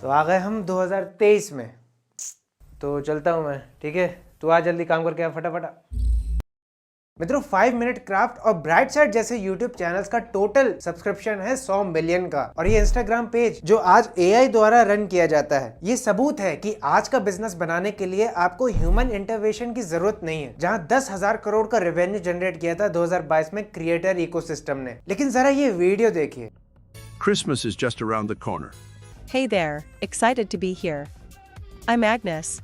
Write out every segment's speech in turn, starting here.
तो आ गए हम 2023 में। तो चलता हूँ मैं, ठीक है? तू आ जल्दी काम करके आ फटाफट। मित्रों 5 मिनट क्राफ्ट और ब्राइट साइड जैसे YouTube चैनल्स का टोटल सब्सक्रिप्शन है 100 मिलियन का। और ये इंस्टाग्राम पेज जो आज AI द्वारा रन किया जाता है, ये सबूत है कि आज का बिजनेस बनाने के लिए आपको ह्यूमन इंटरवेंशन की जरूरत नहीं है। जहां 10,000 करोड़ का रेवेन्यू जनरेट किया था 2022 में क्रिएटर इकोसिस्टम ने। लेकिन जरा ये वीडियो देखिए। Christmas is just around the corner. Hey there, excited to be here. I'm Agnes.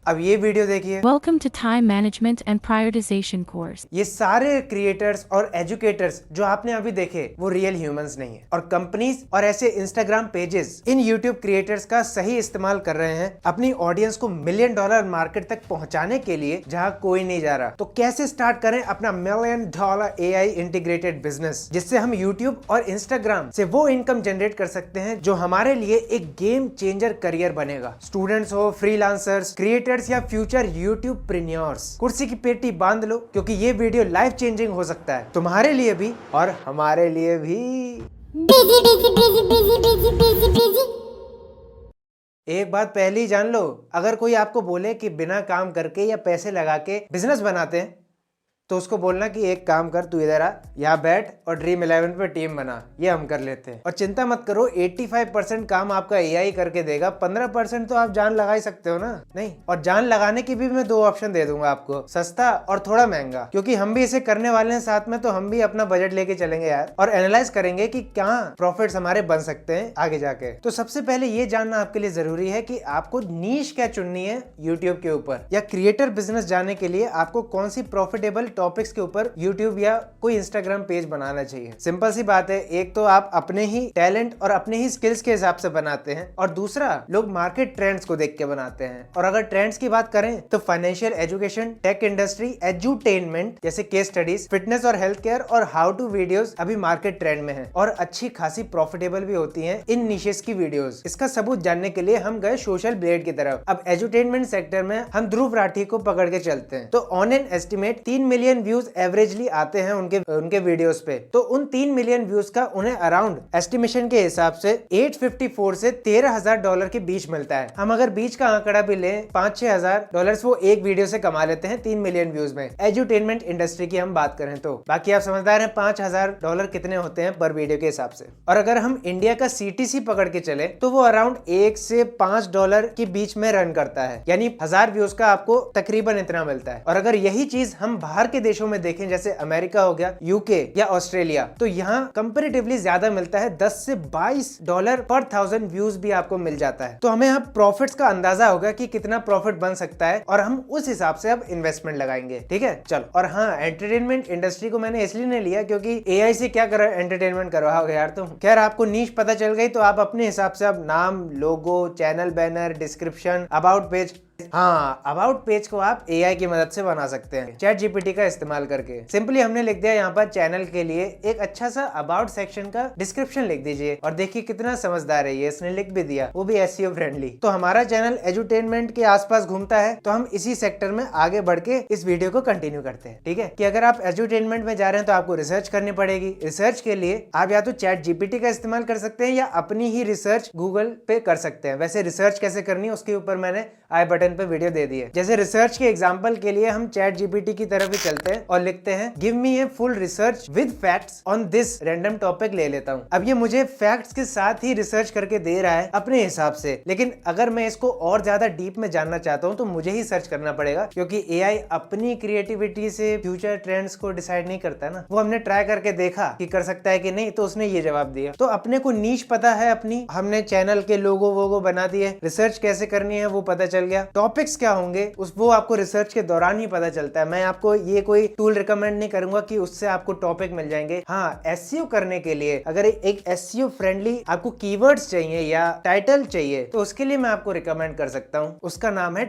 अब ये वीडियो देखिए। Welcome to Time Management and Prioritization course. ये सारे क्रिएटर्स और एजुकेटर्स जो आपने अभी देखे वो रियल ह्यूमंस नहीं है। और कंपनीज और ऐसे Instagram pages in YouTube creators का सही इस्तेमाल कर रहे हैं अपनी ऑडियंस को $1 मिलियन मार्केट तक पहुंचाने के लिए, जहां कोई नहीं जा रहा। तो कैसे स्टार्ट करें अपना $1 मिलियन AI इंटीग्रेटेड बिजनेस, जिससे हम यूट्यूब और इंस्टाग्राम से वो इनकम जनरेट कर सकते हैं जो हमारे लिए एक गेम चेंजर करियर बनेगा। स्टूडेंट्स हो, फ्रीलांसर्स, क्रिएटर्स या फ्यूचर यूट्यूब प्रीनियर्स, कुर्सी की पेटी बांध लो, क्योंकि ये वीडियो लाइफ चेंजिंग हो सकता है तुम्हारे लिए भी और हमारे लिए भी। एक बात पहले ही जान लो, अगर कोई आपको बोले कि बिना काम करके या पैसे लगा के बिजनेस बनाते हैं, तो उसको बोलना कि एक काम कर, तू इधर आ, यहाँ बैठ और ड्रीम 11 पे टीम बना, ये हम कर लेते हैं। और चिंता मत करो, 85% काम आपका AI करके देगा, 15% तो आप जान लगा ही सकते हो ना। नहीं, और जान लगाने की भी मैं 2 ऑप्शन दे दूंगा आपको, सस्ता और थोड़ा महंगा, क्योंकि हम भी इसे करने वाले हैं साथ में। तो हम भी अपना बजट लेके चलेंगे यार, और एनालाइज करेंगे कि कहाँ प्रॉफिट्स हमारे बन सकते हैं आगे जाके। तो सबसे पहले ये जानना आपके लिए जरूरी है कि आपको नीश क्या चुननी है यूट्यूब के ऊपर, या क्रिएटर बिजनेस जाने के लिए आपको कौन सी प्रॉफिटेबल टॉपिक्स के ऊपर YouTube या कोई इंस्टाग्राम पेज बनाना चाहिए। सिंपल सी बात है, एक तो आप अपने ही टैलेंट और अपने ही स्किल्स के हिसाब से बनाते हैं, और दूसरा लोग मार्केट ट्रेंड्स को देख के बनाते हैं। और अगर ट्रेंड्स की बात करें तो financial education, tech industry, edutainment जैसे केस स्टडीज, फिटनेस और हेल्थ केयर और हाउ टू वीडियोस अभी मार्केट ट्रेंड में है और अच्छी खासी प्रॉफिटेबल भी होती हैं इन निशेस की वीडियोस। इसका सबूत जानने के लिए हम गए सोशल ब्लेड की तरफ। अब एजुटेनमेंट सेक्टर में हम ध्रुव राठी को पकड़ के चलते हैं। तो on an estimate 3 million views averagely आते हैं उनके वीडियोस पे। तो उन 3 मिलियन व्यूज का उन्हें अराउंड एस्टिमेशन के हिसाब से $854 से $13,000 के बीच मिलता है। हम अगर बीच का आंकड़ा भी लें, $5-6 हजार वो एक वीडियो से कमा लेते हैं 3 मिलियन व्यूज में। एजुटेनमेंट इंडस्ट्री की हम बात करें तो बाकी आप समझदार हैं, $5,000 कितने होते हैं पर वीडियो के हिसाब से। और अगर हम इंडिया का CTC पकड़ के चले तो वो अराउंड $1 से $5 के बीच में रन करता है, यानी 1000 व्यूज का आपको तकरीबन इतना मिलता है। और अगर यही चीज हम बाहर के देशों में देखें, जैसे अमेरिका हो गया, UK या ऑस्ट्रेलिया, तो यहाँ कंपैरेटिवली ज्यादा मिलता है, $10 से $22 पर 1000 व्यूज भी आपको मिल जाता है। तो हमें अब प्रॉफिट्स का अंदाजा होगा कि कितना प्रॉफिट बन सकता है, और हम उस हिसाब से अब इन्वेस्टमेंट लगाएंगे। ठीक है, चलो। और हाँ, एंटरटेनमेंट इंडस्ट्री को मैंने इसलिए नहीं लिया क्योंकि AI से क्या कर एंटरटेनमेंट करवाओगे यार तुम। खैर, आपको नीश पता चल गई तो आप अपने हिसाब से अब नाम, logo, channel banner, description, about page, हाँ, अबाउट पेज को आप AI की मदद से बना सकते हैं चैट GPT का इस्तेमाल करके। सिंपली हमने लिख दिया यहाँ पर चैनल के लिए एक अच्छा सा अबाउट सेक्शन का डिस्क्रिप्शन लिख दीजिए, और देखिए कितना समझदार है ये, इसने लिख भी दिया, वो भी SEO फ्रेंडली। तो हमारा चैनल एजुटेनमेंट के आसपास घूमता है, तो हम इसी सेक्टर में आगे बढ़ के इस वीडियो को कंटिन्यू करते हैं। ठीक है, कि अगर आप एजुटेनमेंट में जा रहे हैं तो आपको रिसर्च करनी पड़ेगी। रिसर्च के लिए आप या तो चैट GPT का इस्तेमाल कर सकते हैं या अपनी ही रिसर्च गूगल पे कर सकते हैं। वैसे रिसर्च कैसे करनी है उसके ऊपर मैंने आई बटन पे वीडियो दे दी है। जैसे रिसर्च के एग्जांपल के लिए हम चैट GPT की तरफ ही चलते हैं और लिखते हैं give me a full research with facts on this random topic ले लेता हूं। अब ये मुझे फैक्ट्स के साथ ही रिसर्च करके दे रहा है अपने हिसाब से, लेकिन अगर मैं इसको और ज्यादा डीप में जानना चाहता हूं तो मुझे ही सर्च करना पड़ेगा, क्योंकि AI अपनी क्रिएटिविटी से फ्यूचर ट्रेंड्स को डिसाइड नहीं करता ना। वो हमने ट्राई करके देखा कि कर सकता है कि नहीं, तो उसने ये जवाब दिया। तो अपने को नीश पता है अपनी, हमने चैनल के लोगो वोगो बना दिए, रिसर्च कैसे करनी है वो पता चल गया, टॉपिक्स क्या होंगे वो आपको रिसर्च के दौरान ही पता चलता है। मैं आपको ये कोई टूल रिकमेंड नहीं करूंगा कि उससे आपको टॉपिक मिल जाएंगे। हाँ, SEO करने के लिए अगर एक SEO फ्रेंडली आपको कीवर्ड्स चाहिए या टाइटल चाहिए, तो उसके लिए मैं आपको रिकमेंड कर सकता हूँ। उसका नाम है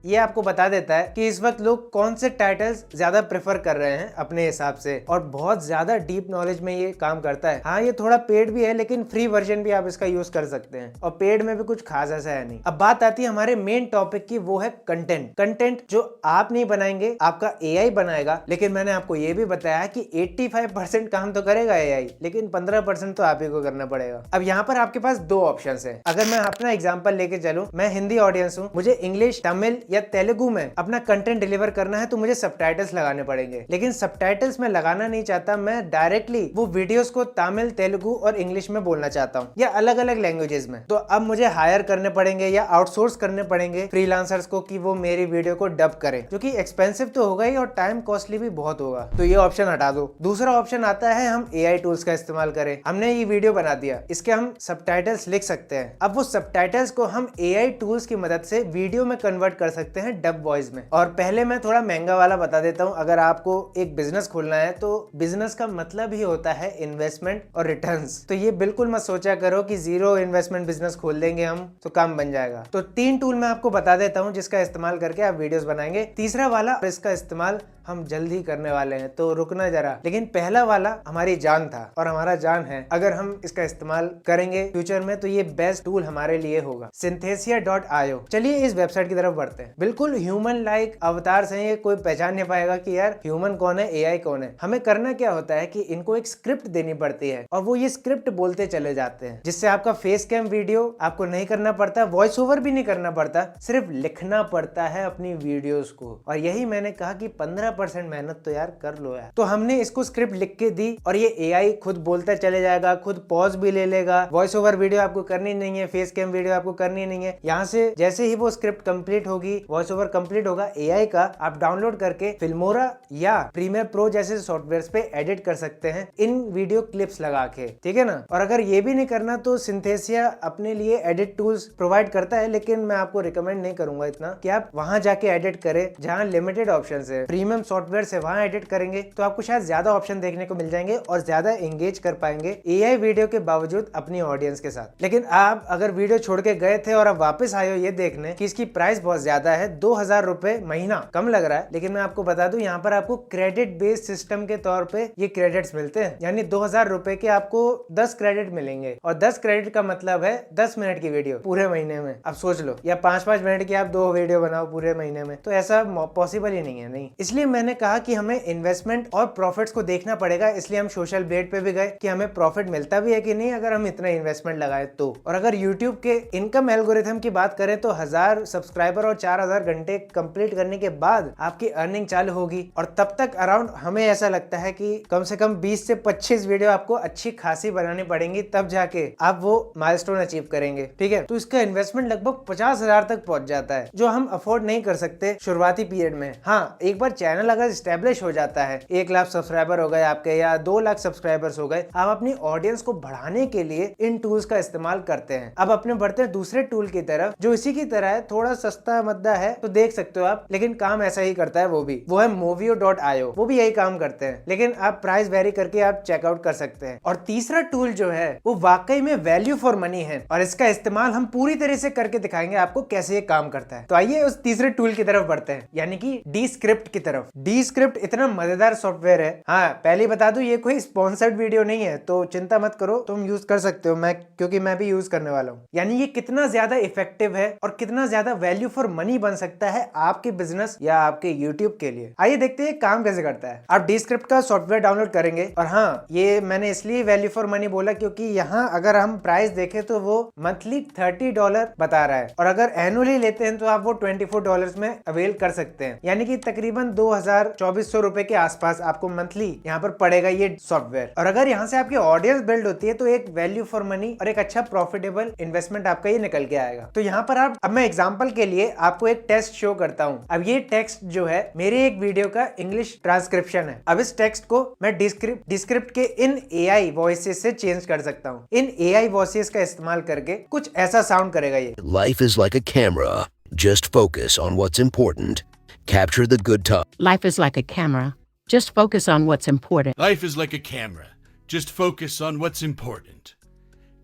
ये आपको बता देता है कि इस वक्त लोग कौन से टाइटल्स ज्यादा प्रेफर कर रहे हैं अपने हिसाब से, और बहुत ज्यादा डीप नॉलेज में ये काम करता है। हाँ, ये थोड़ा पेड भी है, लेकिन फ्री वर्जन भी आप इसका यूज कर सकते हैं, और पेड में भी कुछ खास ऐसा है नहीं। अब बात आती है हमारे मेन टॉपिक की, वो है कंटेंट। कंटेंट जो आप नहीं बनाएंगे, आपका एआई बनाएगा। लेकिन मैंने आपको ये भी बताया कि 85% काम तो करेगा एआई, लेकिन 15% तो आप ही को करना पड़ेगा। अब यहाँ पर आपके पास दो ऑप्शन है। अगर मैं अपना एग्जांपल लेके चलूं, मैं हिंदी ऑडियंस हूं, मुझे इंग्लिश, तमिल या तेलुगु में अपना कंटेंट डिलीवर करना है, तो मुझे सबटाइटल्स लगाने पड़ेंगे। लेकिन सबटाइटल्स मैं लगाना नहीं चाहता, मैं डायरेक्टली वो वीडियोस को तमिल, तेलुगु और इंग्लिश में बोलना चाहता हूँ, या अलग अलग लैंग्वेजेस में। तो अब मुझे हायर करने पड़ेंगे या आउटसोर्स करने पड़ेंगे फ्रीलांसर्स को कि वो मेरी वीडियो को डब करें, जो कि एक्सपेंसिव तो होगा ही और टाइम कॉस्टली भी बहुत होगा। तो ये ऑप्शन हटा दो। दूसरा ऑप्शन आता है हम एआई टूल्स का इस्तेमाल करें। हमने ये वीडियो बना दिया, इसके हम सबटाइटल्स लिख सकते हैं। अब वो सबटाइटल्स को हम एआई टूल्स की मदद से वीडियो में कन्वर्ट कर सकते हैं डब वॉइस में। और पहले मैं थोड़ा महंगा वाला बता देता हूँ। अगर आपको एक बिजनेस खोलना है, तो बिजनेस का मतलब ही होता है इन्वेस्टमेंट और रिटर्न्स। तो ये बिल्कुल मत सोचा करो कि जीरो इन्वेस्टमेंट बिजनेस खोल देंगे हम तो काम बन जाएगा। तो 3 टूल मैं आपको बता देता हूँ जिसका इस्तेमाल करके आप वीडियोस बनाएंगे। तीसरा वाला, इसका इस्तेमाल हम जल्द ही करने वाले हैं, तो रुकना जरा। लेकिन पहला वाला हमारी जान था और हमारा जान है। अगर हम इसका इस्तेमाल करेंगे फ्यूचर में, तो ये बेस्ट टूल हमारे लिए होगा, synthesia.io। चलिए इस वेबसाइट की तरफ बढ़ते हैं। बिल्कुल ह्यूमन लाइक अवतार्स हैं ये, कोई पहचान नहीं पाएगा कि यार ह्यूमन कौन है, एआई कौन है। हमें करना क्या होता है कि इनको एक स्क्रिप्ट देनी पड़ती है, और वो ये स्क्रिप्ट बोलते चले जाते हैं, जिससे आपका फेस कैम वीडियो आपको नहीं करना पड़ता, वॉइस ओवर भी नहीं करना पड़ता, सिर्फ लिखना पड़ता है अपनी वीडियोस को। और यही मैंने कहा कि 15% मेहनत तो यार कर लो यार। तो हमने इसको स्क्रिप्ट लिख के दी, और ये एआई खुद बोलता चले जाएगा, खुद पॉज भी ले लेगा। वॉइस ओवर वीडियो आपको करनी नहीं है, फेस कैम वीडियो आपको करनी नहीं है। यहाँ से जैसे ही वो स्क्रिप्ट कंप्लीट होगी, वॉइस ओवर कंप्लीट होगा, एआई का आप डाउनलोड करके फिल्मोरा या प्रीमियर प्रो जैसे सॉफ्टवेयर पे एडिट कर सकते हैं इन वीडियो क्लिप्स लगा के, ठीक है ना। और अगर ये भी नहीं करना, तो सिंथेसिया अपने लिए एडिट टूल्स प्रोवाइड करता है, लेकिन मैं आपको रिकमेंड नहीं करूंगा इतना कि आप वहां जाके एडिट करें जहां लिमिटेड ऑप्शन है। प्रीमियम सॉफ्टवेयर से वहां एडिट करेंगे तो आपको शायद ज्यादा ऑप्शन देखने को मिल जाएंगे और ज्यादा एंगेज कर पाएंगे एआई वीडियो के बावजूद अपनी ऑडियंस के साथ। लेकिन आप अगर वीडियो छोड़ के गए थे और अब वापस आए हो ये देखने कि इसकी प्राइस बहुत ज्यादा है, 2000 रुपए महीना, कम लग रहा है, लेकिन मैं आपको बता दूं यहाँ पर आपको क्रेडिट बेस्ड सिस्टम के तौर पे ये क्रेडिट्स मिलते हैं। यानी 2000 रुपए के आपको 10 क्रेडिट मिलेंगे, और 10 क्रेडिट का मतलब है 10 मिनट की वीडियो पूरे महीने में। अब सोच लो, या 5-5 मिनट की आप 2 वीडियो बनाओ पूरे महीने में, तो ऐसा पॉसिबल ही नहीं है। नहीं, इसलिए मैंने कहा कि हमें इन्वेस्टमेंट और प्रॉफिट्स को देखना पड़ेगा। इसलिए हम सोशल ब्लेड पे भी गए कि हमें प्रॉफिट मिलता भी है कि नहीं अगर हम इतना इन्वेस्टमेंट लगाए तो। और अगर यूट्यूब के इनकम एल्गोरिथम की बात करें, तो 1000 सब्सक्राइबर और 4000 घंटे कंप्लीट करने के बाद आपकी अर्निंग चालू होगी, और तब तक अराउंड हमें ऐसा लगता है कि कम से कम 20 से 25 वीडियो आपको अच्छी खासी बनानी पड़ेंगी, तब जाके आप वो माइलस्टोन अचीव करेंगे, ठीक है। तो इसका इन्वेस्टमेंट लगभग 50,000 तक पहुंच जाता है, जो हम अफोर्ड नहीं कर सकते शुरुआती पीरियड में। हाँ, एक बार चैनल अगर स्टैब्लिश हो जाता है, 1 लाख सब्सक्राइबर हो गए आपके या 2 लाख सब्सक्राइबर्स हो गए, आप अपनी ऑडियंस को बढ़ाने के लिए इन टूल्स का इस्तेमाल करते हैं। अब अपने बढ़ते हैं दूसरे टूल की तरफ, जो इसी की तरह है, थोड़ा सस्ता मद्दा है तो देख सकते हो आप, लेकिन काम ऐसा ही करता है वो है movio.io। वो भी यही काम करते हैं, लेकिन आप प्राइस वेरी करके आप चेकआउट कर सकते हैं। और तीसरा टूल जो है वो वाकई में वैल्यू फॉर मनी है, और इसका इस्तेमाल हम पूरी तरह से करके दिखाएंगे आपको कैसे ये काम करता है। तो आइए उस तीसरे टूल की तरफ बढ़ते हैं, यानी कि Descript की तरफ। Descript इतना मजेदार सॉफ्टवेयर है। हाँ, पहले बता दूं, ये कोई स्पॉन्सर्ड वीडियो नहीं है, तो चिंता मत करो, तुम यूज कर सकते हो, क्योंकि मैं भी यूज करने वाला हूँ। यानी ये कितना ज्यादा इफेक्टिव है और कितना ज्यादा वैल्यू फॉर मनी बन सकता है आपके बिजनेस या आपके यूट्यूब के लिए। आइए देखते हैं काम कैसे करता है। आप Descript का सॉफ्टवेयर डाउनलोड करेंगे, और हाँ, ये मैंने इसलिए वैल्यू फॉर मनी बोला क्योंकि यहाँ अगर हम प्राइस देखें तो वो मंथली $30 बता रहा है, और अगर एनुअली लेते हैं तो आप वो $24 में अवेल कर सकते हैं। यानी कि तकरीबन 2400 रुपए के आसपास आपको मंथली यहाँ पर पड़ेगा ये सॉफ्टवेयर। और अगर यहाँ से आपकी ऑडियंस बिल्ड होती है, तो एक वैल्यू फॉर मनी और एक अच्छा प्रॉफिटेबल इन्वेस्टमेंट आपका ये निकल के आएगा। तो यहाँ पर अब मैं एग्जांपल के लिए आपको एक टेक्स्ट शो करता हूँ। अब ये टेक्स्ट जो है मेरे एक वीडियो का इंग्लिश ट्रांसक्रिप्शन है। अब इस टेक्स्ट को मैं Descript के इन एआई वॉइसेस से चेंज कर सकता हूँ। इन एआई वॉइसेस का इस्तेमाल करके कुछ ऐसा साउंड करेगा ये। Life is like a camera. Just focus on what's important. Capture the good times. Life is like a camera. Just focus on what's important. Life is like a camera. Just focus on what's important.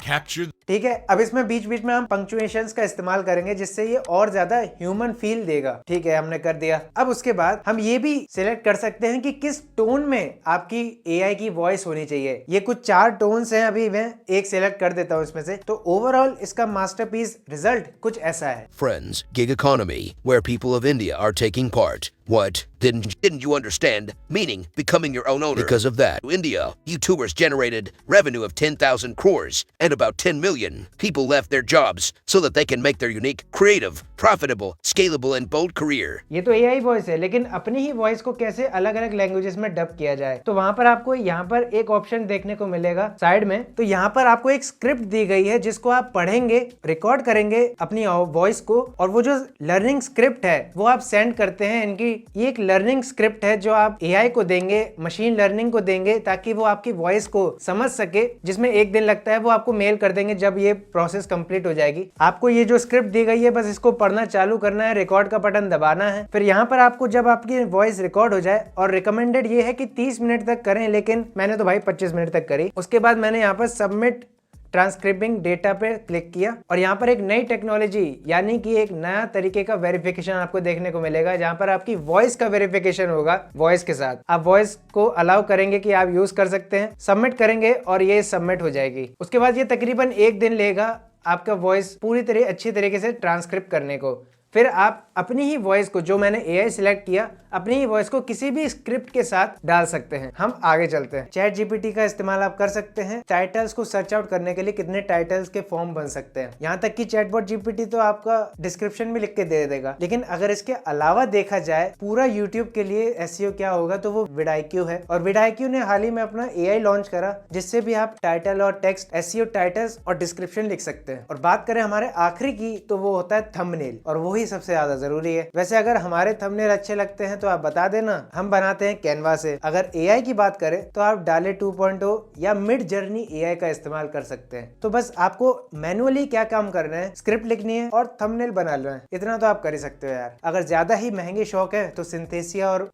Capture ठीक है। अब इसमें बीच बीच में हम punctuations का इस्तेमाल करेंगे जिससे ये और ज्यादा ह्यूमन फील देगा। ठीक है, हमने कर दिया। अब उसके बाद हम ये भी सिलेक्ट कर सकते हैं कि किस टोन में आपकी एआई की वॉइस होनी चाहिए। ये कुछ 4 टोन्स हैं, अभी मैं एक सिलेक्ट कर देता हूं इसमें से। तो ओवरऑल इसका मास्टरपीस रिजल्ट कुछ ऐसा है। Friends, gig economy, where people of India are taking part. What? Didn't you understand? Meaning becoming your own owner. Because of that, India, YouTubers generated revenue of 10,000 crores and about 10 million people left their jobs so that they can make their unique, creative, profitable, scalable and bold career. ये तो AI voice है, लेकिन अपनी ही voice को कैसे अलग अलग languages में डब किया जाए। तो वहां पर आपको यहाँ पर एक ऑप्शन देखने को मिलेगा साइड में। तो यहाँ पर आपको एक स्क्रिप्ट दी गई है जिसको आप पढ़ेंगे, रिकॉर्ड करेंगे अपनी वॉइस को, और वो जो लर्निंग स्क्रिप्ट है वो आप सेंड करते हैं इनकी। ये एक लर्निंग स्क्रिप्ट है जो आप एआई को देंगे, मशीन लर्निंग को देंगे, ताकि वो आपकी वॉइस को समझ सके, जिसमें 1 दिन लगता है। वो आपको मेल कर देंगे जब ये प्रोसेस कंप्लीट हो जाएगी। आपको ये जो स्क्रिप्ट दी गई है बस इसको पढ़ना चालू करना है, रिकॉर्ड का बटन दबाना है। फिर यहाँ पर आपको जब आपकी वॉइस रिकॉर्ड हो जाए, और रिकमेंडेड ये है कि 30 मिनट तक करें, लेकिन मैंने तो भाई 25 मिनट तक करी। उसके बाद मैंने यहाँ पर सबमिट ट्रांसक्रिबिंग डेटा पे क्लिक किया, और यहाँ पर एक नई टेक्नोलॉजी यानी कि एक नया तरीके का वेरिफिकेशन आपको देखने को मिलेगा, जहाँ पर आपकी वॉइस का वेरिफिकेशन होगा। वॉइस के साथ आप वॉइस को अलाउ करेंगे कि आप यूज कर सकते हैं, सबमिट करेंगे और ये सबमिट हो जाएगी। उसके बाद ये तकरीबन 1 दिन लेगा आपका वॉइस पूरी तरह अच्छी तरीके से ट्रांसक्रिप्ट करने को। फिर आप अपनी ही वॉइस को, जो मैंने एआई सिलेक्ट किया, अपनी ही वॉइस को किसी भी स्क्रिप्ट के साथ डाल सकते हैं। हम आगे चलते हैं। चैट जीपीटी का इस्तेमाल आप कर सकते हैं टाइटल्स को सर्च आउट करने के लिए। कितने टाइटल्स के फॉर्म बन सकते हैं, यहाँ तक कि चैटबॉट जीपीटी तो आपका डिस्क्रिप्शन भी लिख के दे देगा। लेकिन अगर इसके अलावा देखा जाए पूरा यूट्यूब के लिए एसईओ क्या होगा, तो वो विडाइक्यू है। और विडाइक्यू ने हाल ही में अपना एआई लॉन्च करा, जिससे भी आप टाइटल और टेक्स्ट, एसईओ टाइटल्स और डिस्क्रिप्शन लिख सकते हैं। और बात करें हमारे आखिरी की, तो वो होता है थंबनेल, और वही सबसे ज्यादा जरूरी है। वैसे अगर हमारे थंबनेल अच्छे लगते हैं तो आप बता देना, हम बनाते हैं कैनवा से। अगर एआई की बात करें तो आप डाले 2.0 या मिड जर्नी एआई का इस्तेमाल कर सकते हैं। तो बस आपको मैनुअली क्या काम करना है, स्क्रिप्ट लिखनी है और थंबनेल बनाना है, इतना तो आप कर ही सकते हो यार। अगर ज्यादा ही महंगे शौक है तो सिंथेसिया और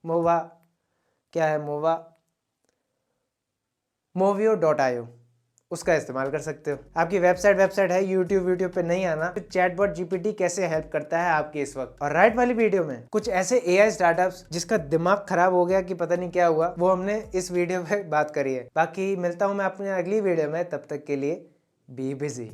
Movio.io उसका इस्तेमाल कर सकते हो। आपकी वेबसाइट है, यूट्यूब पे नहीं आना तो चैटबॉट जीपीटी कैसे हेल्प करता है आपकी इस वक्त। और राइट वाली वीडियो में कुछ ऐसे एआई स्टार्टअप्स जिसका दिमाग खराब हो गया कि पता नहीं क्या हुआ, वो हमने इस वीडियो पे बात करी है। बाकी मिलता हूँ मैं अपनी अगली वीडियो में, तब तक के लिए बी बिजी।